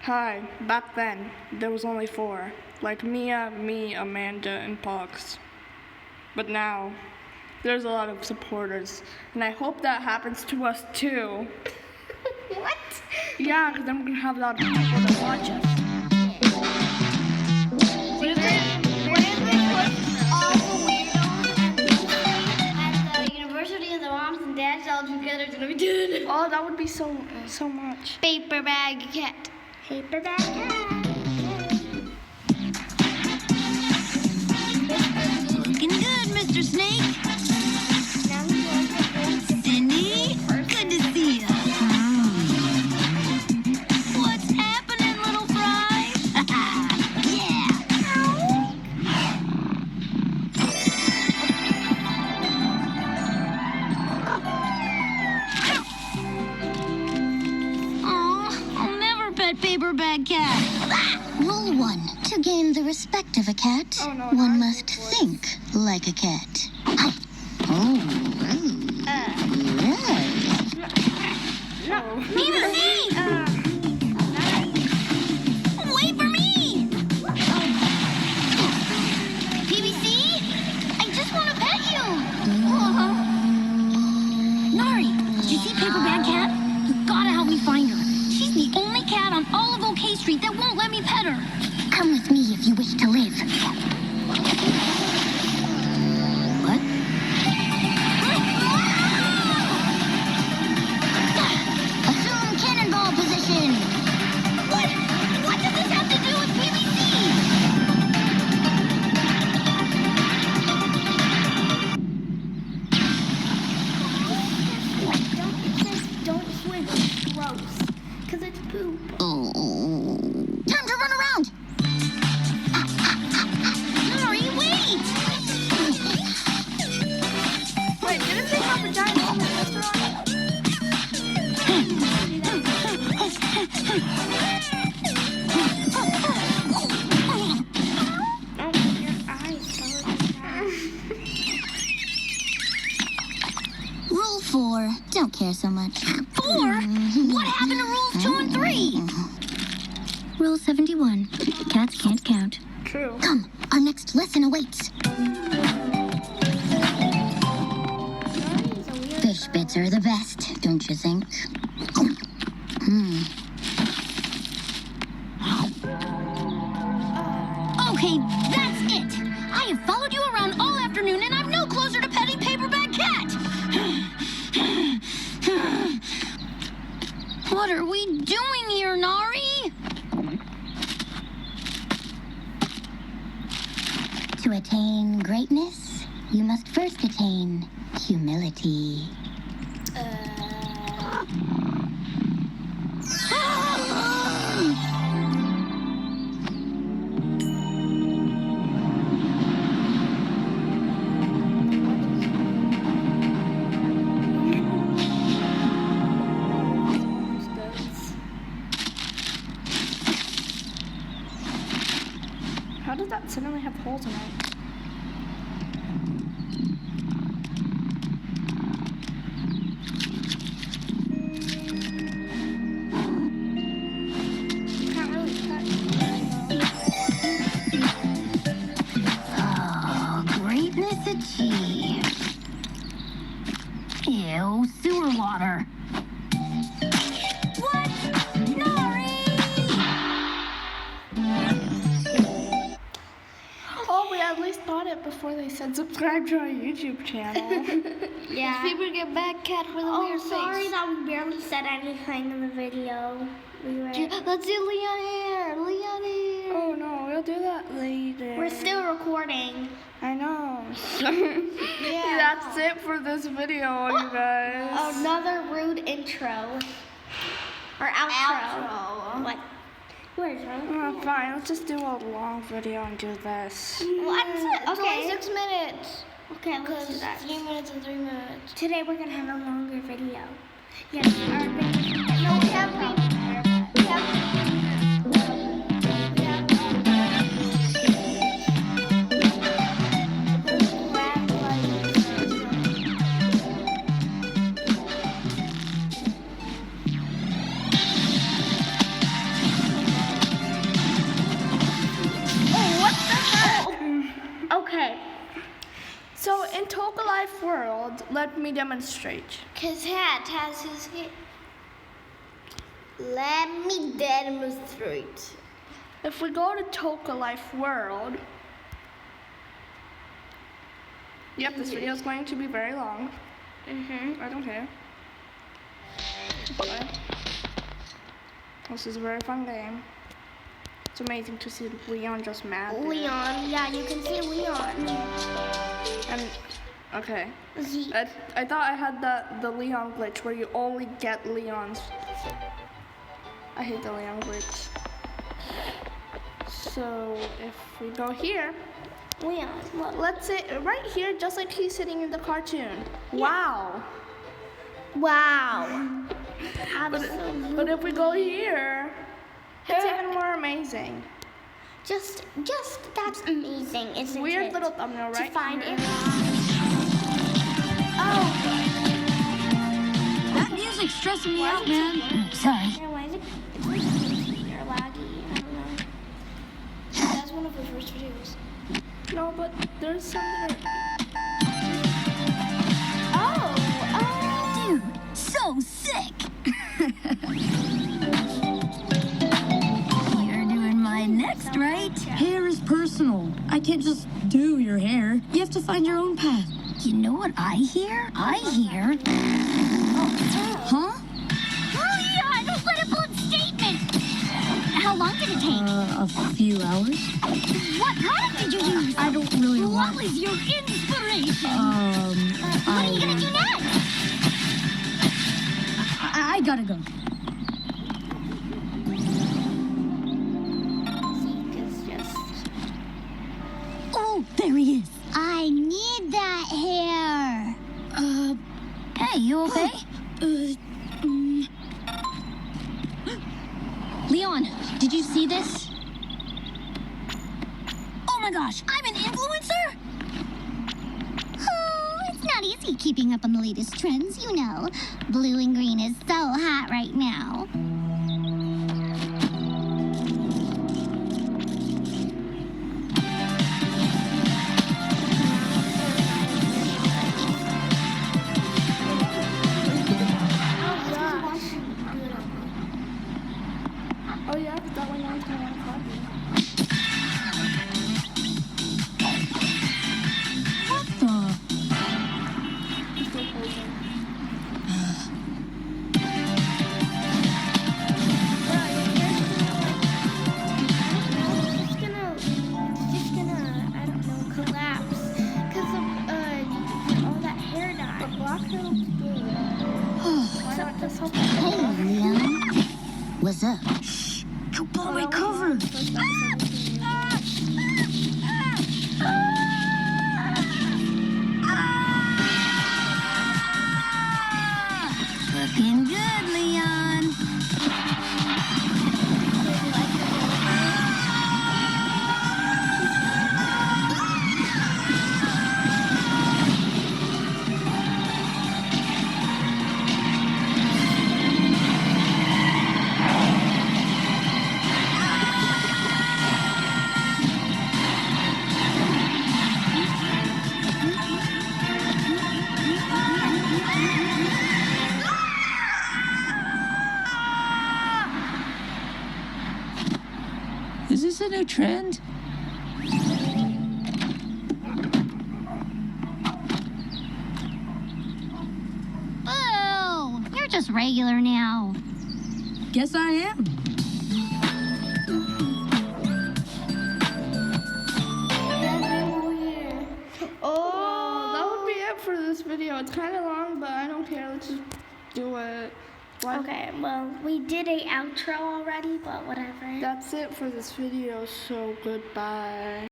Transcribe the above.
Hi, back then, there was only 4. Like Mia, me, Amanda, and Pox. But now, there's a lot of supporters. And I hope that happens to us too. What? Yeah, because then we're going to have a lot of people that watch us. What if they put all the weirdos and the university and the moms and dads all together? It's going to be good. Oh, that would be so much. Paper bag cat. Paper bag cat. Looking good, Mr. Snake. Cindy, good to see you. What's happening, little fry? Yeah. Aw, I'll never pet Paper Bag Cat. Rule 1. To gain the respect of a cat, Oh, no, one not must this voice. think like a cat. BBC! Wait for me! BBC? I just want to pet you! Nari, did you see Paper Bag Cat? You gotta help me find her. She's the only cat on all of OK Street that won't let me pet her. Come with me if you wish to live. What? Assume cannonball position. What? What does this have to do with BBC? Don't swim. It's gross. Because it's poop. Time to run around. Nari, wait! Wait, didn't they have a giant restaurant? Oh, your eyes color. Rule 4. Don't care so much. 4? What happened to rules 2 and 3? Rule 71. Cats can't count. True. Come, our next lesson awaits. Fish bits are the best, don't you think? Okay, that's it. I have followed you around all afternoon and I'm no closer to petting Paper Bag Cat. What are we doing here, Nari? To attain greatness, you must first attain humility. How did that suddenly have holes in it? Can't really cut. Oh, greatness achieved. Ew, sewer water. What? Nari! Oh, we at least bought it before they said subscribe to our YouTube channel. Yeah. People get back cat with a Oh, weird sorry face. that we barely said anything in the video. Let's do Leon here. Leon here. Oh no, we'll do that later. We're still recording. I know. Yeah. That's it for this video, you guys. Another rude intro. Or outro. What? What is wrong? Fine, let's just do a long video and do this. What? It's Okay. only 6 minutes. Okay, let's do that. 3 minutes and 3 minutes. Today we're gonna have a longer video. Yes, our video. No, we have. in Toka Life World, let me demonstrate. Cat has his hair. Let me demonstrate. If we go to Toka Life World, yep, this video is going to be very long. I don't care. But this is a very fun game. It's amazing to see Leon just mad. there. Leon, yeah, you can see Leon. And okay, Zeke. I thought I had the Leon glitch where you only get Leons. I hate the Leon glitch. So if we go here, Leon. Look. let's say right here, just like he's sitting in the cartoon. Wow. Wow. Absolutely. But if we go here, it's even more amazing. Just that's amazing, isn't it? Weird little thumbnail, right? To find here. it. Oh. That music's stressing me out, man. Sorry. Yeah, why is it? It's like you're laggy. I don't know. That's one of the first videos. No, but there's something. Dude, so sick. You're doing my next, right? Hair is personal. I can't just do your hair. You have to find your own path. You know what I hear? Huh? Leon, let it blood statement. How long did it take? A few hours. What product did you use? I don't really What want... was your inspiration? What are you gonna do next? I gotta go. Zeke is just. Oh, there he is. I need that hair. Hey, you okay? Leon, did you see this? Oh my gosh, I'm an influencer? Oh, it's not easy keeping up on the latest trends, you know. Blue and green is so hot right now. Oh yeah, that one on to one copy. What the? Still holding. It's just gonna, I don't know, collapse because of all that hair dye. But black hair looks good. Why not just hope Hey, Leon. What's up? You blew my cover. Looking good, Leon. Is this a new trend? Oh, you're just regular now. Guess I am. Oh, that would be it for this video. It's kind of long, but I don't care. Let's just do it. What? Okay, well, we did a outro already, but whatever. That's it for this video, so goodbye.